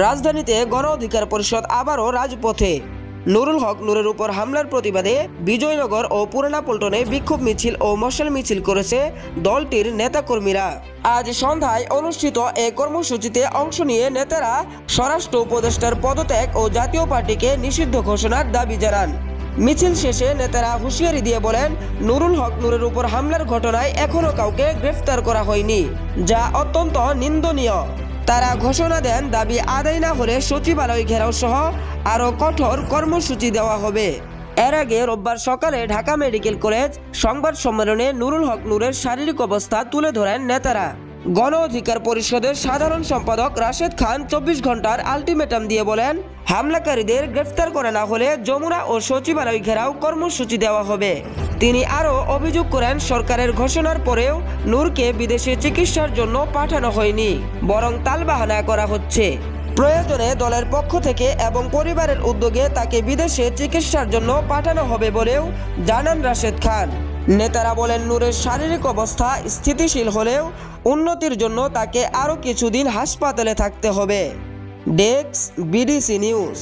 রাজধানীতে গণ অধিকার পরিষদ আবারও রাজপথে। নুরুল হক নূরের উপর হামলার প্রতিবাদে বিজয়নগর ও পুরানা পল্টনে বিক্ষোভ মিছিল ও মশাল মিছিল করেছে দলটির নেতাকর্মীরা। আজ সন্ধ্যায় অনুষ্ঠিত এই কর্মসূচিতে অংশ নিয়ে নেতারা স্বরাষ্ট্র উপদেষ্টার পদত্যাগ ও জাতীয় পার্টিকে নিষিদ্ধ ঘোষণার দাবি জানান। মিছিল শেষে নেতারা হুঁশিয়ারি দিয়ে বলেন, নুরুল হক নূরের উপর হামলার ঘটনায় এখনো কাউকে গ্রেফতার করা হয়নি, যা অত্যন্ত নিন্দনীয়। তারা ঘোষণা দেন, দাবি আদায় না হলে সচিবালয় ঘেরাও সহ আরও কঠোর কর্মসূচি দেওয়া হবে। এর আগে রোববার সকালে ঢাকা মেডিকেল কলেজ সংবাদ সম্মেলনে নুরুল হক নূরের শারীরিক অবস্থা তুলে ধরেন নেতারা। গণ অধিকার পরিষদের সাধারণ সম্পাদক রাশেদ খান 24 ঘন্টার আলটিমেটাম দিয়ে বলেন, হামলাকারীদের গ্রেফতার করা না হলে যমুনা ও সচিবালয় ঘেরাও কর্মসূচি দেওয়া হবে। তিনি আরও অভিযোগ করেন, সরকারের ঘোষণার পরেও নূরকে বিদেশে চিকিৎসার জন্য পাঠানো হয়নি, বরং তালবাহানা করা হচ্ছে। প্রয়োজনে দলের পক্ষ থেকে এবং পরিবারের উদ্যোগে তাকে বিদেশে চিকিৎসার জন্য পাঠানো হবে বলেও জানান রাশেদ খান। নেতারা বলেন, নূরের শারীরিক অবস্থা স্থিতিশীল হলেও উন্নতির জন্য তাকে আরও কিছুদিন হাসপাতালে থাকতে হবে। Desk, BDC news.